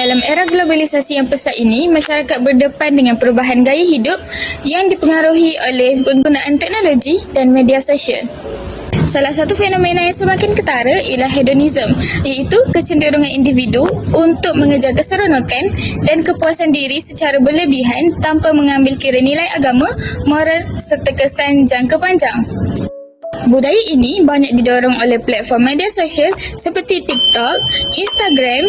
Dalam era globalisasi yang pesat ini, masyarakat berdepan dengan perubahan gaya hidup yang dipengaruhi oleh penggunaan teknologi dan media sosial. Salah satu fenomena yang semakin ketara ialah hedonism, iaitu kecenderungan individu untuk mengejar keseronokan dan kepuasan diri secara berlebihan tanpa mengambil kira nilai agama, moral serta kesan jangka panjang. Budaya ini banyak didorong oleh platform media sosial seperti TikTok, Instagram,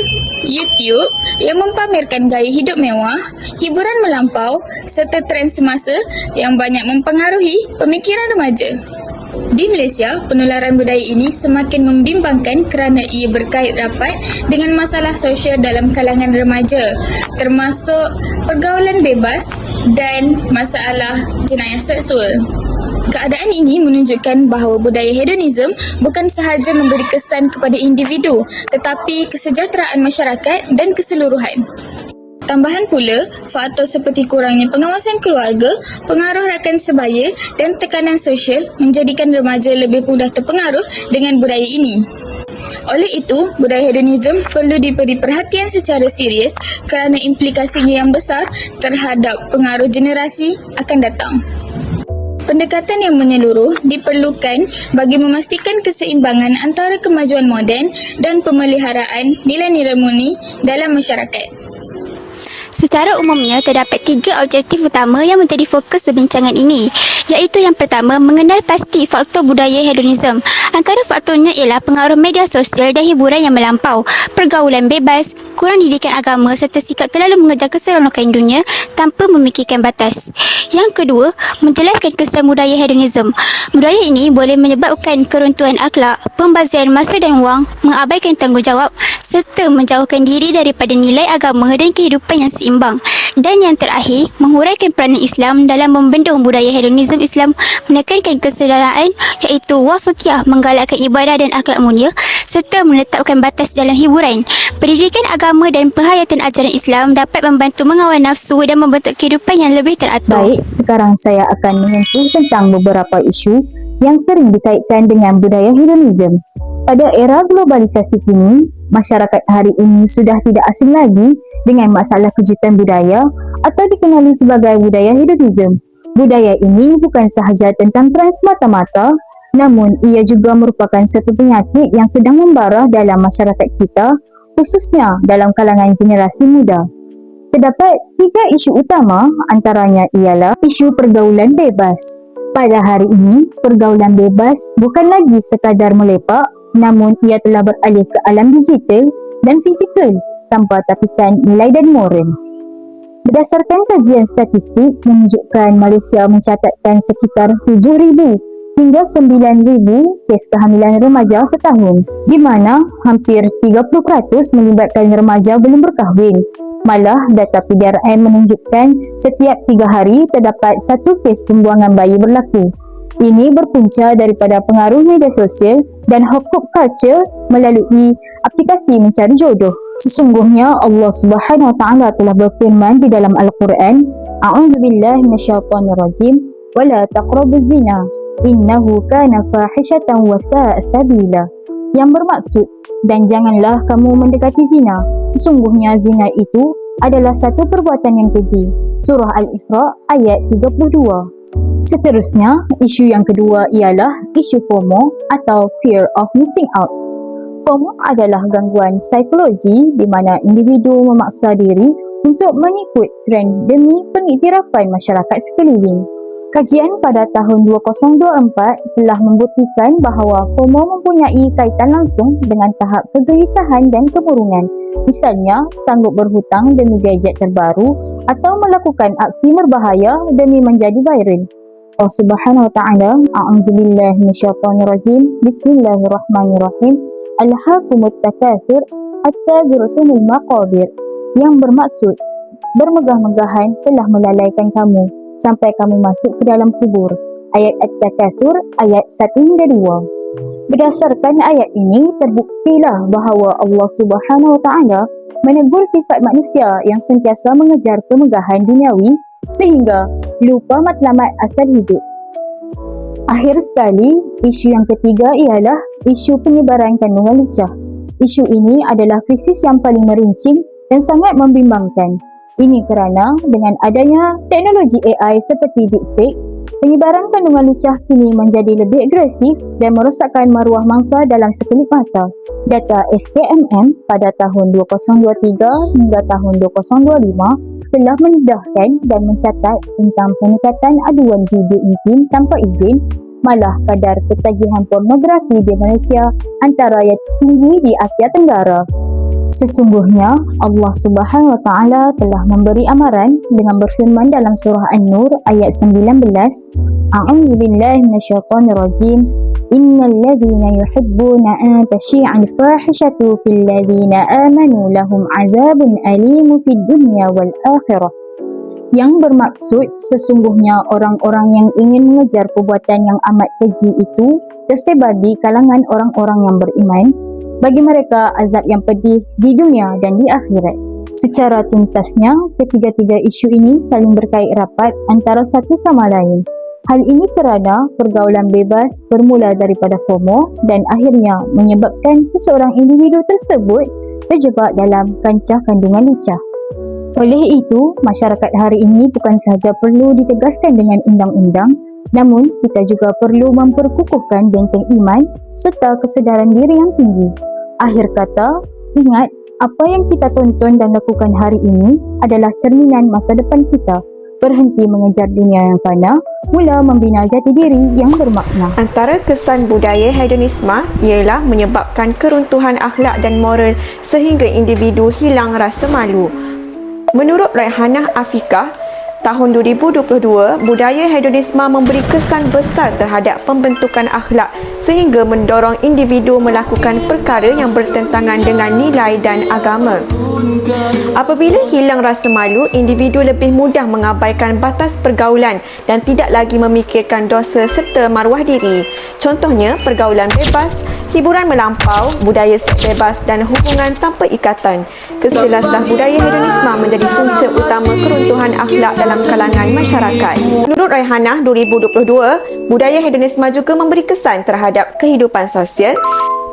YouTube yang mempamerkan gaya hidup mewah, hiburan melampau serta trend semasa yang banyak mempengaruhi pemikiran remaja. Di Malaysia, penularan budaya ini semakin membimbangkan kerana ia berkait rapat dengan masalah sosial dalam kalangan remaja, termasuk pergaulan bebas dan masalah jenayah seksual. Keadaan ini menunjukkan bahawa budaya hedonism bukan sahaja memberi kesan kepada individu, tetapi kesejahteraan masyarakat dan keseluruhan. Tambahan pula, faktor seperti kurangnya pengawasan keluarga, pengaruh rakan sebaya dan tekanan sosial menjadikan remaja lebih mudah terpengaruh dengan budaya ini. Oleh itu, budaya hedonism perlu diberi perhatian secara serius kerana implikasinya yang besar terhadap pengaruh generasi akan datang. Pendekatan yang menyeluruh diperlukan bagi memastikan keseimbangan antara kemajuan moden dan pemeliharaan nilai-nilai murni dalam masyarakat. Secara umumnya, terdapat 3 objektif utama yang menjadi fokus perbincangan ini, iaitu yang pertama, mengenal pasti faktor budaya hedonism. Antara faktornya ialah pengaruh media sosial dan hiburan yang melampau, pergaulan bebas, kurang didikan agama serta sikap terlalu mengejar keseronokan dunia tanpa memikirkan batas. Yang kedua, menjelaskan kesan budaya hedonism. Budaya ini boleh menyebabkan keruntuhan akhlak, pembaziran masa dan wang, mengabaikan tanggungjawab serta menjauhkan diri daripada nilai agama dan kehidupan yang seimbang. Dan yang terakhir, menghuraikan peranan Islam dalam membendung budaya hedonism. Islam menekankan kesedaraan iaitu wasatiyah, menggalakkan ibadah dan akhlak mulia serta menetapkan batas dalam hiburan. Pendidikan agama dan penghayatan ajaran Islam dapat membantu mengawal nafsu dan membentuk kehidupan yang lebih teratur. Baik, sekarang saya akan menyentuh tentang beberapa isu yang sering dikaitkan dengan budaya hedonism. Pada era globalisasi kini, masyarakat hari ini sudah tidak asing lagi dengan masalah kejutan budaya atau dikenali sebagai budaya hedonism. Budaya ini bukan sahaja tentang tren semata-mata, namun ia juga merupakan satu penyakit yang sedang membara dalam masyarakat kita, khususnya dalam kalangan generasi muda. Terdapat 3 isu utama, antaranya ialah isu pergaulan bebas. Pada hari ini, pergaulan bebas bukan lagi sekadar melepak, namun ia telah beralih ke alam digital dan fizikal tanpa tapisan nilai dan moral. Berdasarkan kajian statistik menunjukkan Malaysia mencatatkan sekitar 7,000 hingga 9,000 kes kehamilan remaja setahun, di mana hampir 30% melibatkan remaja belum berkahwin. Malah, data PDRM menunjukkan setiap 3 hari terdapat 1 kes pembuangan bayi berlaku. Ini berpunca daripada pengaruh media sosial dan hookup culture melalui aplikasi mencari jodoh. Sesungguhnya Allah Subhanahu Wa Taala telah berfirman di dalam Al-Quran, "A'udzubillahi minasyaitonirrajim, wa la taqrabuz zina, innahu kana fahishatan wa sa'a sabila." Yang bermaksud, dan janganlah kamu mendekati zina. Sesungguhnya zina itu adalah satu perbuatan yang keji. Surah Al-Isra ayat 32. Seterusnya, isu yang kedua ialah isu FOMO atau Fear of Missing Out. FOMO adalah gangguan psikologi di mana individu memaksa diri untuk mengikut trend demi pengiktirafan masyarakat sekeliling. Kajian pada tahun 2024 telah membuktikan bahawa FOMO mempunyai kaitan langsung dengan tahap kegelisahan dan kemurungan. Misalnya, sanggup berhutang demi gadget terbaru atau melakukan aksi berbahaya demi menjadi viral. Allah Subhanahu Wa Taala, A'udzubillahi minasyaitonirrajim, Bismillahirrahmanirrahim, Alhaakumut takatsur hatta zurtumul maqabir, yang bermaksud bermegah-megahan telah melalaikan kamu sampai kamu masuk ke dalam kubur. Ayat At-Takatsur ayat 1 hingga 2. Berdasarkan ayat ini, terbuktilah bahawa Allah Subhanahu Wa Taala menegur sifat manusia yang sentiasa mengejar kemegahan duniawi sehingga lupa matlamat asal hidup. Akhir sekali, isu yang ketiga ialah isu penyebaran kandungan lucah. Isu ini adalah krisis yang paling meruncing dan sangat membimbangkan. Ini kerana dengan adanya teknologi AI seperti deepfake, penyebaran kandungan lucah kini menjadi lebih agresif dan merosakkan maruah mangsa dalam sekelip mata. Data SKMM pada tahun 2023 hingga tahun 2025 telah mendedahkan dan mencatat tentang peningkatan aduan video intim tanpa izin, malah kadar ketagihan pornografi di Malaysia antara yang tinggi di Asia Tenggara. Sesungguhnya Allah Subhanahu Wa Taala telah memberi amaran dengan berfirman dalam surah An-Nur ayat 19, A'udzu billahi minasyaitonir rajim. Innal ladzina yuhibbuna an tashi'al fahishatu fil ladzina amanu lahum 'adzabun alimun fid dunya wal akhirah. Yang bermaksud sesungguhnya orang-orang yang ingin mengejar perbuatan yang amat keji itu tersebar di kalangan orang-orang yang beriman. Bagi mereka azab yang pedih di dunia dan di akhirat. Secara tuntasnya, ketiga-tiga isu ini saling berkait rapat antara satu sama lain. Hal ini kerana pergaulan bebas bermula daripada FOMO dan akhirnya menyebabkan seseorang individu tersebut terjebak dalam kancah kandungan lucah. Oleh itu, masyarakat hari ini bukan sahaja perlu ditegaskan dengan undang-undang, namun kita juga perlu memperkukuhkan benteng iman serta kesedaran diri yang tinggi. Akhir kata, ingat apa yang kita tonton dan lakukan hari ini adalah cerminan masa depan kita. Berhenti mengejar dunia yang fana, mula membina jati diri yang bermakna. Antara kesan budaya hedonisme ialah menyebabkan keruntuhan akhlak dan moral sehingga individu hilang rasa malu. Menurut Raihanah Afiqah, tahun 2022, budaya hedonisme memberi kesan besar terhadap pembentukan akhlak sehingga mendorong individu melakukan perkara yang bertentangan dengan nilai dan agama. Apabila hilang rasa malu, individu lebih mudah mengabaikan batas pergaulan dan tidak lagi memikirkan dosa serta maruah diri. Contohnya, pergaulan bebas, hiburan melampau, budaya seks bebas dan hubungan tanpa ikatan. Kejelaslah budaya hedonisme menjadi punca utama keruntuhan akhlak dalam kalangan masyarakat. Menurut Raihanah 2022, budaya hedonisme juga memberi kesan terhadap kehidupan sosial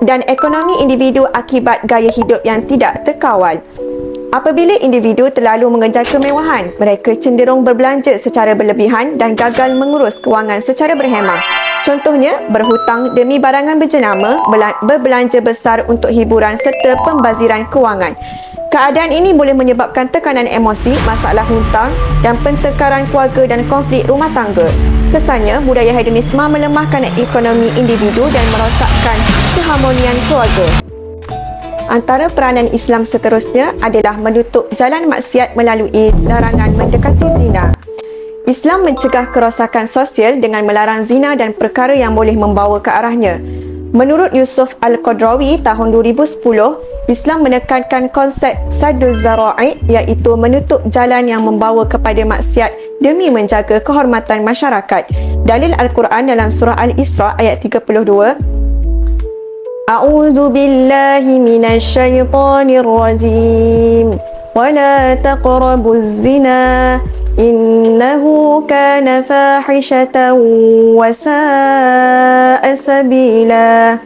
dan ekonomi individu akibat gaya hidup yang tidak terkawal. Apabila individu terlalu mengejar kemewahan, mereka cenderung berbelanja secara berlebihan dan gagal mengurus kewangan secara berhemah. Contohnya, berhutang demi barangan berjenama, berbelanja besar untuk hiburan serta pembaziran kewangan. Keadaan ini boleh menyebabkan tekanan emosi, masalah hutang dan pertengkaran keluarga dan konflik rumah tangga. Kesannya, budaya hedonisme melemahkan ekonomi individu dan merosakkan keharmonian keluarga. Antara peranan Islam seterusnya adalah menutup jalan maksiat melalui larangan mendekati zina. Islam mencegah kerosakan sosial dengan melarang zina dan perkara yang boleh membawa ke arahnya. Menurut Yusuf Al-Qadrawi tahun 2010, Islam menekankan konsep sadduz zara'i, iaitu menutup jalan yang membawa kepada maksiat demi menjaga kehormatan masyarakat. Dalil Al-Quran dalam surah Al-Isra ayat 32, A'udzu billahi minasyaitonir rajim. Wala taqrabuz zina innahu kana fahishatan wa sa'a sabila.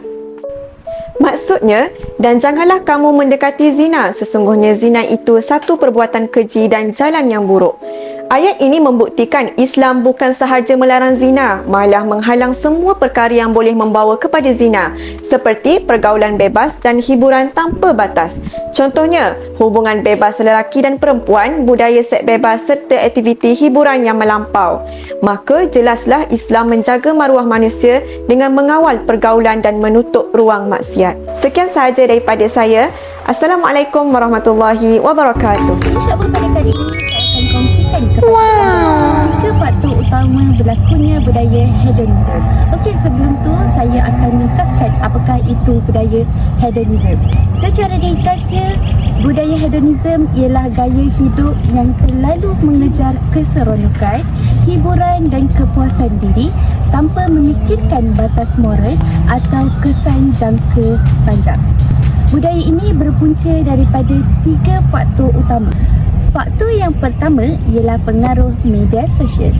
Maksudnya, dan janganlah kamu mendekati zina, sesungguhnya zina itu satu perbuatan keji dan jalan yang buruk. Ayat ini membuktikan Islam bukan sahaja melarang zina, malah menghalang semua perkara yang boleh membawa kepada zina, seperti pergaulan bebas dan hiburan tanpa batas. Contohnya, hubungan bebas lelaki dan perempuan, budaya seks bebas serta aktiviti hiburan yang melampau. Maka jelaslah Islam menjaga maruah manusia dengan mengawal pergaulan dan menutup ruang maksiat. Sekian sahaja daripada saya. Assalamualaikum warahmatullahi wabarakatuh. InsyaAllah pada kali ini saya akan kongsikan kepada anda 3 faktor utama berlakunya budaya hedonisme. Okey, sebelum tu saya akan ringkaskan apakah itu budaya hedonisme. Secara ringkasnya, budaya hedonisme ialah gaya hidup yang terlalu mengejar keseronokan, hiburan dan kepuasan diri tanpa memikirkan batas moral atau kesan jangka panjang. Budaya ini berpunca daripada 3 faktor utama. Faktor yang pertama ialah pengaruh media sosial.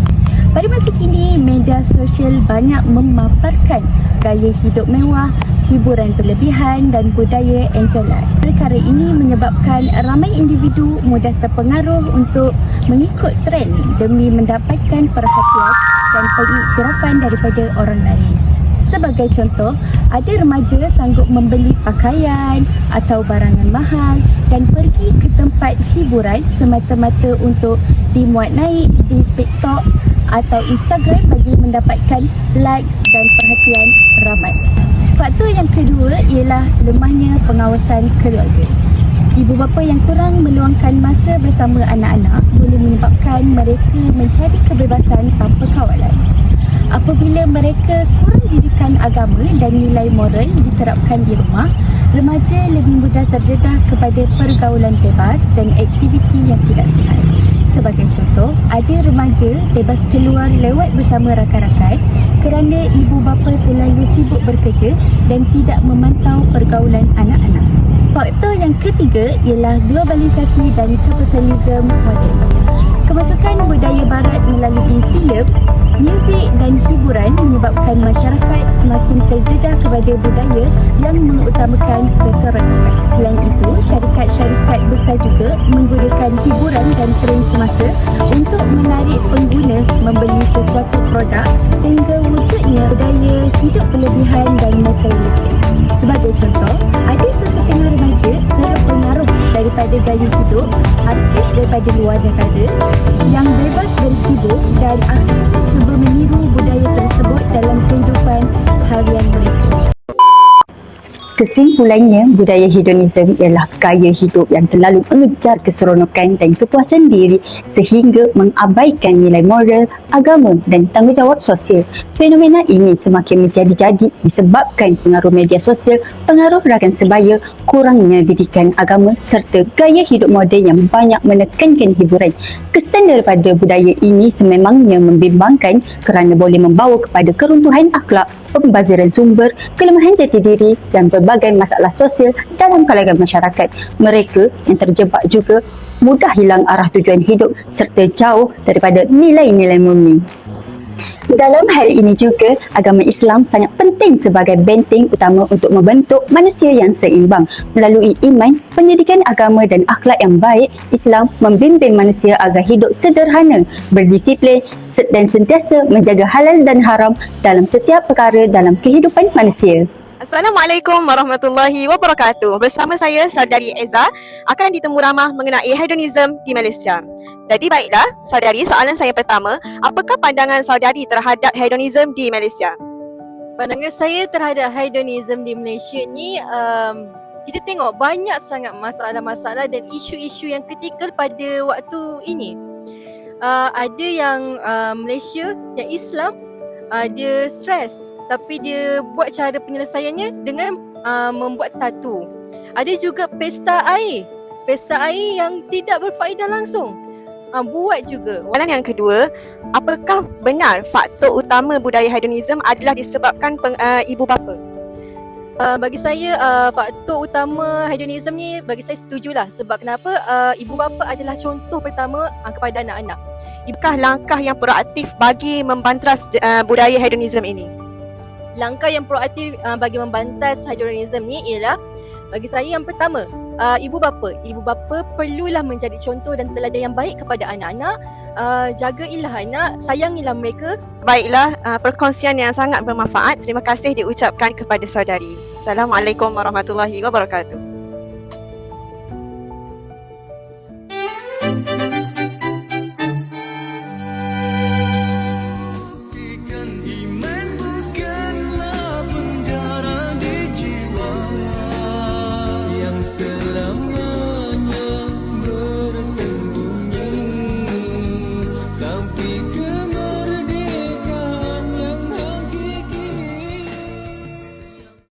Pada masa kini, media sosial banyak memaparkan gaya hidup mewah, hiburan berlebihan dan budaya enjolan. perkara ini menyebabkan ramai individu mudah terpengaruh untuk mengikut trend demi mendapatkan perhatian dan pengiktirafan daripada orang lain. Sebagai contoh, ada remaja sanggup membeli pakaian atau barangan mahal dan pergi ke tempat hiburan semata-mata untuk dimuat naik di TikTok atau Instagram bagi mendapatkan likes dan perhatian ramai. Faktor yang kedua ialah lemahnya pengawasan keluarga. Ibu bapa yang kurang meluangkan masa bersama anak-anak boleh menyebabkan mereka mencari kebebasan tanpa kawalan. Apabila mereka kurang didikan agama dan nilai moral diterapkan di rumah, remaja lebih mudah terdedah kepada pergaulan bebas dan aktiviti yang tidak sihat. Sebagai contoh, ada remaja bebas keluar lewat bersama rakan-rakan kerana ibu bapa terlalu sibuk bekerja dan tidak memantau pergaulan anak-anak. Faktor yang ketiga ialah globalisasi dan kapitalisme moden. Kemasukan budaya barat melalui filem, muzik dan hiburan menyebabkan masyarakat semakin terdedah kepada budaya yang mengutamakan keseronokan. Selain itu, syarikat-syarikat besar juga menggunakan hiburan dan tren semasa untuk menarik pengguna membeli sesuatu produk sehingga wujudnya budaya hidup berlebihan dan materialistik. Sebagai contoh, ada sesetengah remaja terpengaruh daripada gaya hidup artis daripada luar negara yang bebas berhibur dan akhirnya cuba meniru budaya tersebut dalam kehidupan harian mereka. Kesimpulannya, budaya hedonisme ialah gaya hidup yang terlalu mengejar keseronokan dan kepuasan diri sehingga mengabaikan nilai moral, agama dan tanggungjawab sosial. Fenomena ini semakin menjadi-jadi disebabkan pengaruh media sosial, pengaruh rakan sebaya, kurangnya didikan agama serta gaya hidup moden yang banyak menekankan hiburan. Kesan daripada budaya ini sememangnya membimbangkan kerana boleh membawa kepada keruntuhan akhlak, pembaziran sumber, kelemahan jati diri dan berbagai masalah sosial dalam kalangan masyarakat. Mereka yang terjebak juga mudah hilang arah tujuan hidup serta jauh daripada nilai-nilai murni. Dalam hal ini juga, agama Islam sangat penting sebagai benteng utama untuk membentuk manusia yang seimbang. Melalui iman, pendidikan agama dan akhlak yang baik, Islam membimbing manusia agar hidup sederhana, berdisiplin dan sentiasa menjaga halal dan haram dalam setiap perkara dalam kehidupan manusia. Assalamualaikum warahmatullahi wabarakatuh. Bersama saya, Saudari Eza, akan ditemu ramah mengenai hedonisme di Malaysia. Jadi baiklah, saudari, soalan saya pertama, apakah pandangan saudari terhadap hedonisme di Malaysia? Pandangan saya terhadap hedonisme di Malaysia ni, kita tengok banyak sangat masalah-masalah dan isu-isu yang kritikal pada waktu ini. Ada yang Malaysia, yang Islam, dia stres tapi dia buat cara penyelesaiannya dengan membuat tatu. Ada juga pesta air yang tidak berfaedah langsung, buat juga. Soalan yang kedua, apakah benar faktor utama budaya hedonisme adalah disebabkan ibu bapa? Bagi saya, faktor utama hedonisme ni bagi saya setujulah. Sebab kenapa? Ibu bapa adalah contoh pertama kepada anak-anak. Apakah langkah yang proaktif bagi membantas budaya hedonisme ini? Langkah yang proaktif bagi membantas hedonisme ni ialah, bagi saya yang pertama, ibu bapa perlulah menjadi contoh dan teladan yang baik kepada anak-anak. Jagailah anak, sayangilah mereka. Baiklah, perkongsian yang sangat bermanfaat. Terima kasih diucapkan kepada saudari. Assalamualaikum warahmatullahi wabarakatuh.